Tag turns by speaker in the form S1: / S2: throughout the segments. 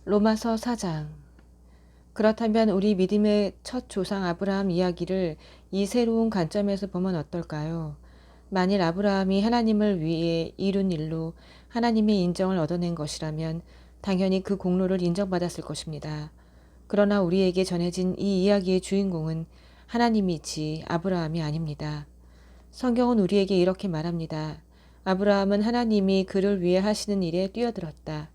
S1: 로마서 4장. 그렇다면 우리 믿음의 첫 조상 아브라함 이야기를 이 새로운 관점에서 보면 어떨까요? 만일 아브라함이 하나님을 위해 이룬 일로 하나님의 인정을 얻어낸 것이라면 당연히 그 공로를 인정받았을 것입니다. 그러나 우리에게 전해진 이 이야기의 주인공은 하나님이지 아브라함이 아닙니다. 성경은 우리에게 이렇게 말합니다. 아브라함은 하나님이 그를 위해 하시는 일에 뛰어들었다.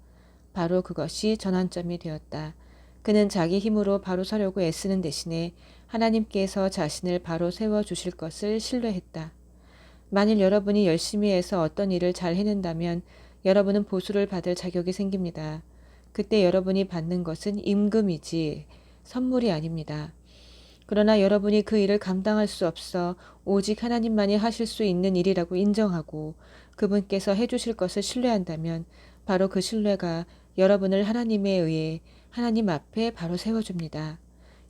S1: 바로 그것이 전환점이 되었다. 그는 자기 힘으로 바로 서려고 애쓰는 대신에 하나님께서 자신을 바로 세워주실 것을 신뢰했다. 만일 여러분이 열심히 해서 어떤 일을 잘 해낸다면 여러분은 보수를 받을 자격이 생깁니다. 그때 여러분이 받는 것은 임금이지 선물이 아닙니다. 그러나 여러분이 그 일을 감당할 수 없어 오직 하나님만이 하실 수 있는 일이라고 인정하고 그분께서 해주실 것을 신뢰한다면 바로 그 신뢰가 여러분을 하나님에 의해 하나님 앞에 바로 세워줍니다.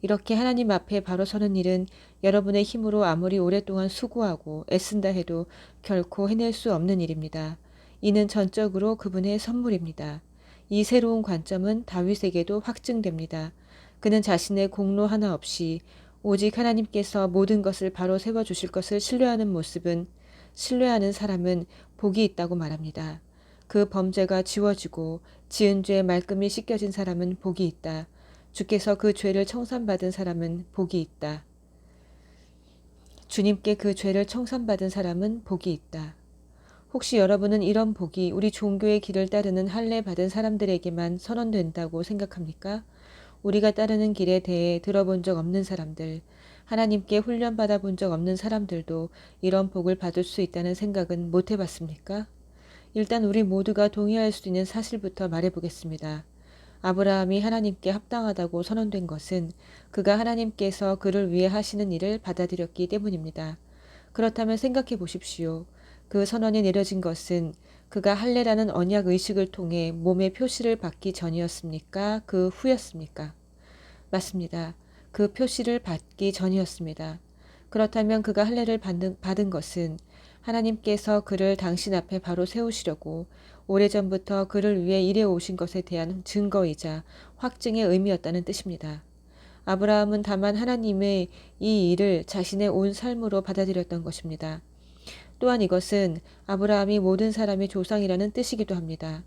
S1: 이렇게 하나님 앞에 바로 서는 일은 여러분의 힘으로 아무리 오랫동안 수고하고 애쓴다 해도 결코 해낼 수 없는 일입니다. 이는 전적으로 그분의 선물입니다. 이 새로운 관점은 다윗에게도 확증됩니다. 그는 자신의 공로 하나 없이 오직 하나님께서 모든 것을 바로 세워주실 것을 신뢰하는 모습은 신뢰하는 사람은 복이 있다고 말합니다. 그 범죄가 지워지고 지은 죄 말끔히 씻겨진 사람은 복이 있다. 주께서 그 죄를 청산받은 사람은 복이 있다. 주님께 그 죄를 청산받은 사람은 복이 있다. 혹시 여러분은 이런 복이 우리 종교의 길을 따르는 할례 받은 사람들에게만 선언된다고 생각합니까? 우리가 따르는 길에 대해 들어본 적 없는 사람들, 하나님께 훈련받아 본 적 없는 사람들도 이런 복을 받을 수 있다는 생각은 못 해봤습니까? 일단 우리 모두가 동의할 수 있는 사실부터 말해보겠습니다. 아브라함이 하나님께 합당하다고 선언된 것은 그가 하나님께서 그를 위해 하시는 일을 받아들였기 때문입니다. 그렇다면 생각해 보십시오. 그 선언이 내려진 것은 그가 할례라는 언약 의식을 통해 몸의 표시를 받기 전이었습니까? 그 후였습니까? 맞습니다. 그 표시를 받기 전이었습니다. 그렇다면 그가 할례를 받은 것은 하나님께서 그를 당신 앞에 바로 세우시려고 오래전부터 그를 위해 일해 오신 것에 대한 증거이자 확증의 의미였다는 뜻입니다. 아브라함은 다만 하나님의 이 일을 자신의 온 삶으로 받아들였던 것입니다. 또한 이것은 아브라함이 모든 사람의 조상이라는 뜻이기도 합니다.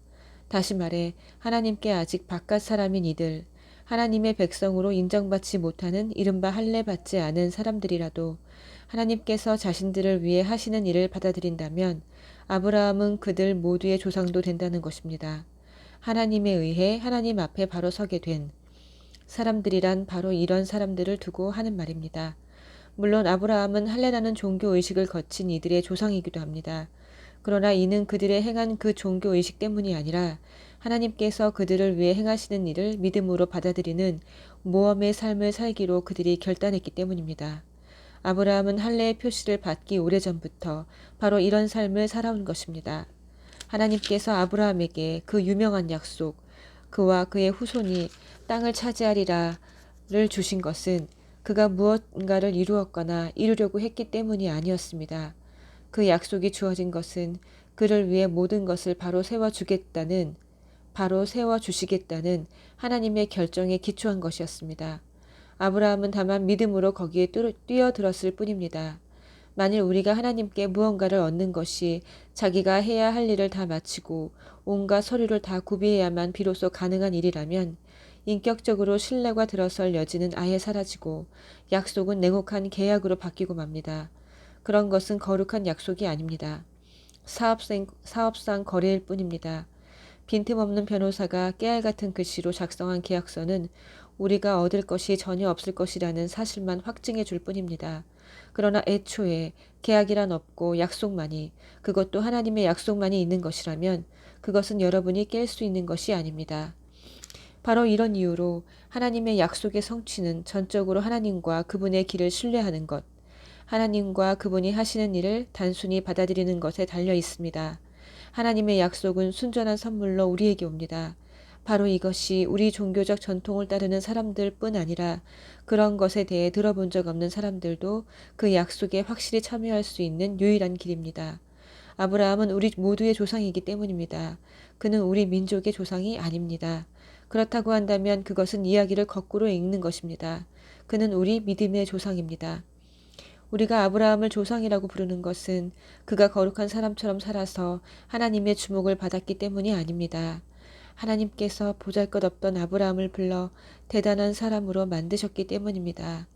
S1: 다시 말해 하나님께 아직 바깥 사람인 이들, 하나님의 백성으로 인정받지 못하는 이른바 할례 받지 않은 사람들이라도 하나님께서 자신들을 위해 하시는 일을 받아들인다면 아브라함은 그들 모두의 조상도 된다는 것입니다. 하나님에 의해 하나님 앞에 바로 서게 된 사람들이란 바로 이런 사람들을 두고 하는 말입니다. 물론 아브라함은 할례라는 종교 의식을 거친 이들의 조상이기도 합니다. 그러나 이는 그들의 행한 그 종교 의식 때문이 아니라 하나님께서 그들을 위해 행하시는 일을 믿음으로 받아들이는 모험의 삶을 살기로 그들이 결단했기 때문입니다. 아브라함은 할례의 표시를 받기 오래전부터 바로 이런 삶을 살아온 것입니다. 하나님께서 아브라함에게 그 유명한 약속, 그와 그의 후손이 땅을 차지하리라를 주신 것은 그가 무언가를 이루었거나 이루려고 했기 때문이 아니었습니다. 그 약속이 주어진 것은 그를 위해 모든 것을 바로 세워주시겠다는 하나님의 결정에 기초한 것이었습니다. 아브라함은 다만 믿음으로 거기에 뛰어들었을 뿐입니다. 만일 우리가 하나님께 무언가를 얻는 것이 자기가 해야 할 일을 다 마치고 온갖 서류를 다 구비해야만 비로소 가능한 일이라면 인격적으로 신뢰가 들어설 여지는 아예 사라지고 약속은 냉혹한 계약으로 바뀌고 맙니다. 그런 것은 거룩한 약속이 아닙니다. 사업상 거래일 뿐입니다. 빈틈없는 변호사가 깨알 같은 글씨로 작성한 계약서는 우리가 얻을 것이 전혀 없을 것이라는 사실만 확증해 줄 뿐입니다. 그러나 애초에 계약이란 없고 약속만이, 그것도 하나님의 약속만이 있는 것이라면 그것은 여러분이 깰 수 있는 것이 아닙니다. 바로 이런 이유로 하나님의 약속의 성취는 전적으로 하나님과 그분의 길을 신뢰하는 것, 하나님과 그분이 하시는 일을 단순히 받아들이는 것에 달려 있습니다. 하나님의 약속은 순전한 선물로 우리에게 옵니다. 바로 이것이 우리 종교적 전통을 따르는 사람들 뿐 아니라 그런 것에 대해 들어본 적 없는 사람들도 그 약속에 확실히 참여할 수 있는 유일한 길입니다. 아브라함은 우리 모두의 조상이기 때문입니다. 그는 우리 민족의 조상이 아닙니다. 그렇다고 한다면 그것은 이야기를 거꾸로 읽는 것입니다. 그는 우리 믿음의 조상입니다. 우리가 아브라함을 조상이라고 부르는 것은 그가 거룩한 사람처럼 살아서 하나님의 주목을 받았기 때문이 아닙니다. 하나님께서 보잘것없던 아브라함을 불러 대단한 사람으로 만드셨기 때문입니다.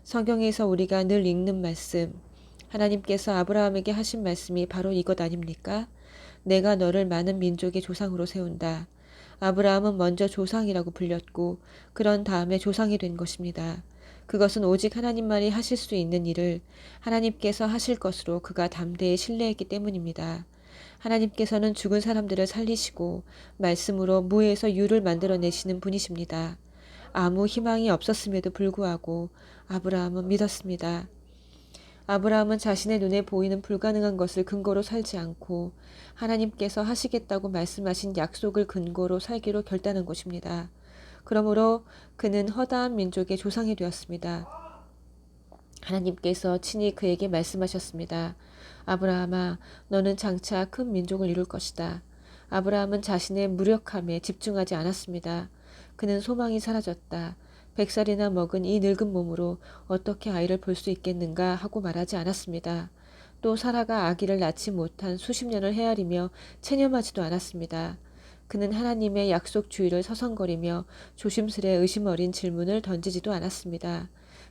S1: 성경에서 우리가 늘 읽는 말씀, 하나님께서 아브라함에게 하신 말씀이 바로 이것 아닙니까? 내가 너를 많은 민족의 조상으로 세운다. 아브라함은 먼저 조상이라고 불렸고 그런 다음에 조상이 된 것입니다. 그것은 오직 하나님만이 하실 수 있는 일을 하나님께서 하실 것으로 그가 담대히 신뢰했기 때문입니다. 하나님께서는 죽은 사람들을 살리시고 말씀으로 무에서 유를 만들어내시는 분이십니다. 아무 희망이 없었음에도 불구하고 아브라함은 믿었습니다. 아브라함은 자신의 눈에 보이는 불가능한 것을 근거로 살지 않고 하나님께서 하시겠다고 말씀하신 약속을 근거로 살기로 결단한 것입니다. 그러므로 그는 허다한 민족의 조상이 되었습니다. 하나님께서 친히 그에게 말씀하셨습니다. 아브라함아, 너는 장차 큰 민족을 이룰 것이다. 아브라함은 자신의 무력함에 집중하지 않았습니다. 그는 소망이 사라졌다. 100살이나 먹은 이 늙은 몸으로 어떻게 아이를 볼 수 있겠는가 하고 말하지 않았습니다. 또 사라가 아기를 낳지 못한 수십 년을 헤아리며 체념하지도 않았습니다. 그는 하나님의 약속 주의를 서성거리며 조심스레 의심 어린 질문을 던지지도 않았습니다.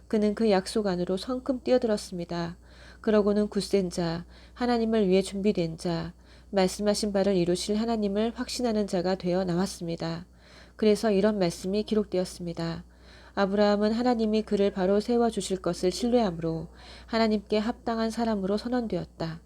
S1: 그는 그 약속 안으로 성큼 뛰어들었습니다. 그러고는 굳센 자, 하나님을 위해 준비된 자, 말씀하신 바를 이루실 하나님을 확신하는 자가 되어 나왔습니다. 그래서 이런 말씀이 기록되었습니다. 아브라함은 하나님이 그를 바로 세워주실 것을 신뢰함으로 하나님께 합당한 사람으로 선언되었다.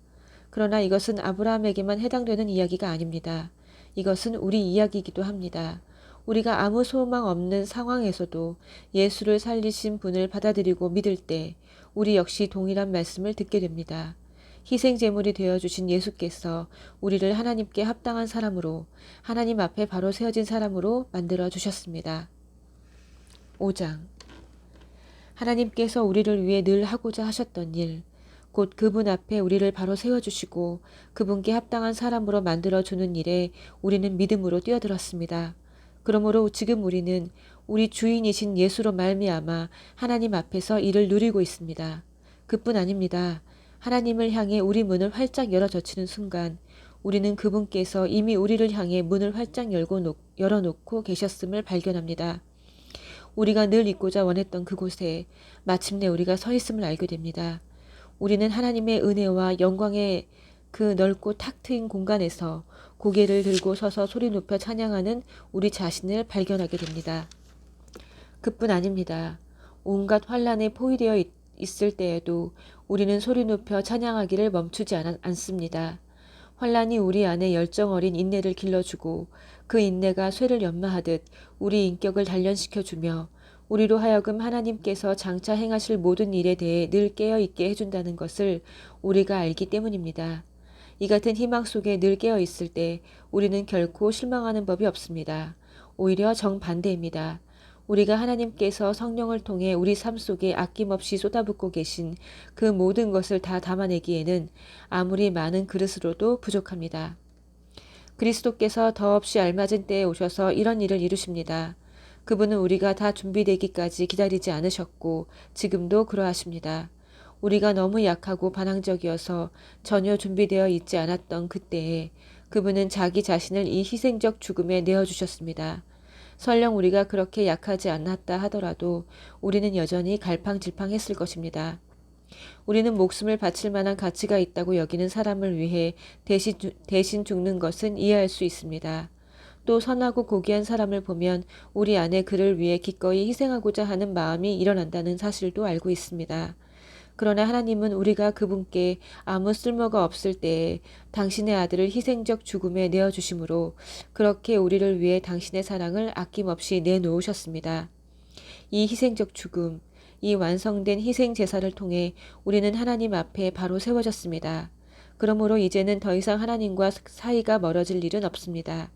S1: 그러나 이것은 아브라함에게만 해당되는 이야기가 아닙니다. 이것은 우리 이야기이기도 합니다. 우리가 아무 소망 없는 상황에서도 예수를 살리신 분을 받아들이고 믿을 때 우리 역시 동일한 말씀을 듣게 됩니다. 희생 제물이 되어주신 예수께서 우리를 하나님께 합당한 사람으로 하나님 앞에 바로 세워진 사람으로 만들어 주셨습니다. 5장 하나님께서 우리를 위해 늘 하고자 하셨던 일, 곧 그분 앞에 우리를 바로 세워주시고 그분께 합당한 사람으로 만들어주는 일에 우리는 믿음으로 뛰어들었습니다. 그러므로 지금 우리는 우리 주인이신 예수로 말미암아 하나님 앞에서 이를 누리고 있습니다. 그뿐 아닙니다. 하나님을 향해 우리 문을 활짝 열어젖히는 순간 우리는 그분께서 이미 우리를 향해 문을 활짝 열어놓고 계셨음을 발견합니다. 우리가 늘 있고자 원했던 그곳에 마침내 우리가 서 있음을 알게 됩니다. 우리는 하나님의 은혜와 영광의 그 넓고 탁 트인 공간에서 고개를 들고 서서 소리 높여 찬양하는 우리 자신을 발견하게 됩니다. 그뿐 아닙니다. 온갖 환란에 포위되어 있을 때에도 우리는 소리 높여 찬양하기를 멈추지 않습니다. 환란이 우리 안에 열정 어린 인내를 길러주고 그 인내가 쇠를 연마하듯 우리 인격을 단련시켜주며 우리로 하여금 하나님께서 장차 행하실 모든 일에 대해 늘 깨어있게 해준다는 것을 우리가 알기 때문입니다. 이 같은 희망 속에 늘 깨어있을 때 우리는 결코 실망하는 법이 없습니다. 오히려 정반대입니다. 우리가 하나님께서 성령을 통해 우리 삶 속에 아낌없이 쏟아붓고 계신 그 모든 것을 다 담아내기에는 아무리 많은 그릇으로도 부족합니다. 그리스도께서 더없이 알맞은 때에 오셔서 이런 일을 이루십니다. 그분은 우리가 다 준비되기까지 기다리지 않으셨고 지금도 그러하십니다. 우리가 너무 약하고 반항적이어서 전혀 준비되어 있지 않았던 그때에 그분은 자기 자신을 이 희생적 죽음에 내어주셨습니다. 설령 우리가 그렇게 약하지 않았다 하더라도 우리는 여전히 갈팡질팡했을 것입니다. 우리는 목숨을 바칠 만한 가치가 있다고 여기는 사람을 위해 대신 죽는 것은 이해할 수 있습니다. 또 선하고 고귀한 사람을 보면 우리 안에 그를 위해 기꺼이 희생하고자 하는 마음이 일어난다는 사실도 알고 있습니다. 그러나 하나님은 우리가 그분께 아무 쓸모가 없을 때에 당신의 아들을 희생적 죽음에 내어주심으로 그렇게 우리를 위해 당신의 사랑을 아낌없이 내놓으셨습니다. 이 희생적 죽음, 이 완성된 희생 제사를 통해 우리는 하나님 앞에 바로 세워졌습니다. 그러므로 이제는 더 이상 하나님과 사이가 멀어질 일은 없습니다.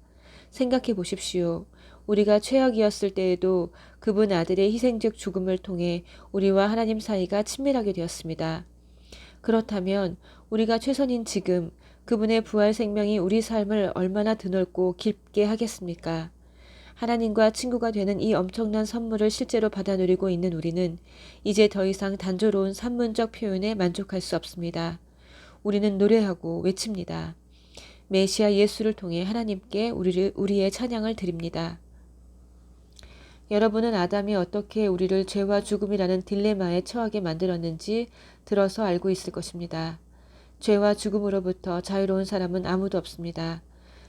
S1: 생각해 보십시오. 우리가 최악이었을 때에도 그분 아들의 희생적 죽음을 통해 우리와 하나님 사이가 친밀하게 되었습니다. 그렇다면 우리가 최선인 지금 그분의 부활 생명이 우리 삶을 얼마나 드넓고 깊게 하겠습니까? 하나님과 친구가 되는 이 엄청난 선물을 실제로 받아 누리고 있는 우리는 이제 더 이상 단조로운 산문적 표현에 만족할 수 없습니다. 우리는 노래하고 외칩니다. 메시아 예수를 통해 하나님께 우리의 찬양을 드립니다. 여러분은 아담이 어떻게 우리를 죄와 죽음이라는 딜레마에 처하게 만들었는지 들어서 알고 있을 것입니다. 죄와 죽음으로부터 자유로운 사람은 아무도 없습니다.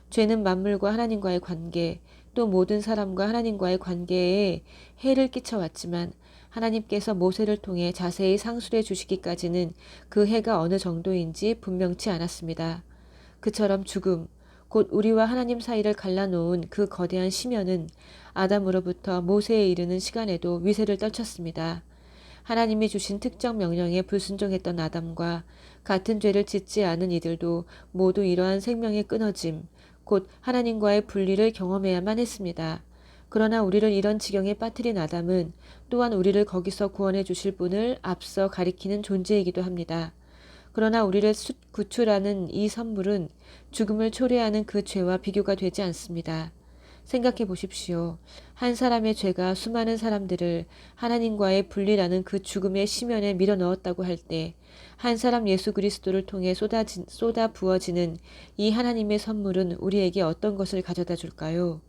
S1: 죄는 만물과 하나님과의 관계, 또 모든 사람과 하나님과의 관계에 해를 끼쳐왔지만 하나님께서 모세를 통해 자세히 상술해 주시기까지는 그 해가 어느 정도인지 분명치 않았습니다. 그처럼 죽음, 곧 우리와 하나님 사이를 갈라놓은 그 거대한 심연은 아담으로부터 모세에 이르는 시간에도 위세를 떨쳤습니다. 하나님이 주신 특정 명령에 불순종했던 아담과 같은 죄를 짓지 않은 이들도 모두 이러한 생명의 끊어짐, 곧 하나님과의 분리를 경험해야만 했습니다. 그러나 우리를 이런 지경에 빠뜨린 아담은 또한 우리를 거기서 구원해 주실 분을 앞서 가리키는 존재이기도 합니다. 그러나 우리를 구출하는 이 선물은 죽음을 초래하는 그 죄와 비교가 되지 않습니다. 생각해 보십시오. 한 사람의 죄가 수많은 사람들을 하나님과의 분리라는 그 죽음의 심연에 밀어 넣었다고 할 때, 한 사람 예수 그리스도를 통해 쏟아 부어지는 이 하나님의 선물은 우리에게 어떤 것을 가져다 줄까요?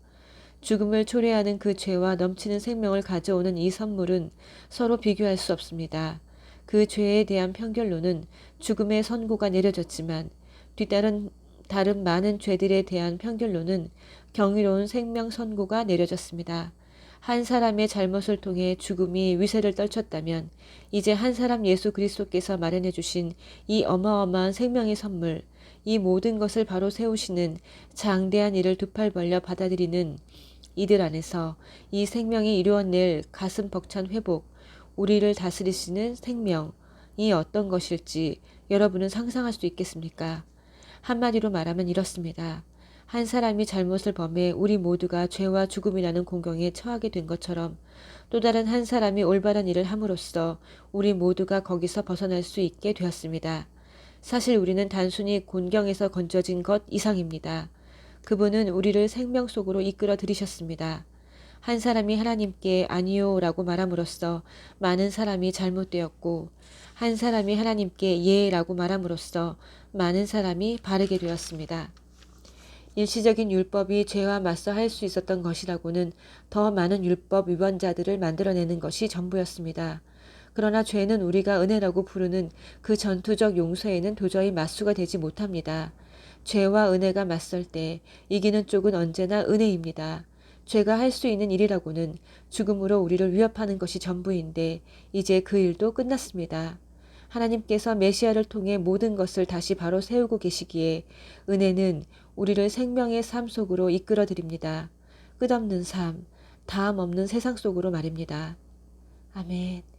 S1: 죽음을 초래하는 그 죄와 넘치는 생명을 가져오는 이 선물은 서로 비교할 수 없습니다. 그 죄에 대한 편결로는 죽음의 선고가 내려졌지만 뒤따른 다른 많은 죄들에 대한 편결로는 경이로운 생명 선고가 내려졌습니다. 한 사람의 잘못을 통해 죽음이 위세를 떨쳤다면 이제 한 사람 예수 그리스도께서 마련해 주신 이 어마어마한 생명의 선물, 이 모든 것을 바로 세우시는 장대한 일을 두 팔 벌려 받아들이는 이들 안에서 이 생명이 이루어낼 가슴 벅찬 회복, 우리를 다스리시는 생명이 어떤 것일지 여러분은 상상할 수 있겠습니까? 한마디로 말하면 이렇습니다. 한 사람이 잘못을 범해 우리 모두가 죄와 죽음이라는 공경에 처하게 된 것처럼 또 다른 한 사람이 올바른 일을 함으로써 우리 모두가 거기서 벗어날 수 있게 되었습니다. 사실 우리는 단순히 곤경에서 건져진 것 이상입니다. 그분은 우리를 생명 속으로 이끌어 들이셨습니다. 한 사람이 하나님께 아니요라고 말함으로써 많은 사람이 잘못되었고 한 사람이 하나님께 예라고 말함으로써 많은 사람이 바르게 되었습니다. 일시적인 율법이 죄와 맞서 할 수 있었던 것이라고는 더 많은 율법 위반자들을 만들어내는 것이 전부였습니다. 그러나 죄는 우리가 은혜라고 부르는 그 전투적 용서에는 도저히 맞수가 되지 못합니다. 죄와 은혜가 맞설 때 이기는 쪽은 언제나 은혜입니다. 죄가 할 수 있는 일이라고는 죽음으로 우리를 위협하는 것이 전부인데 이제 그 일도 끝났습니다. 하나님께서 메시아를 통해 모든 것을 다시 바로 세우고 계시기에 은혜는 우리를 생명의 삶 속으로 이끌어 드립니다. 끝없는 삶, 다음 없는 세상 속으로 말입니다. 아멘.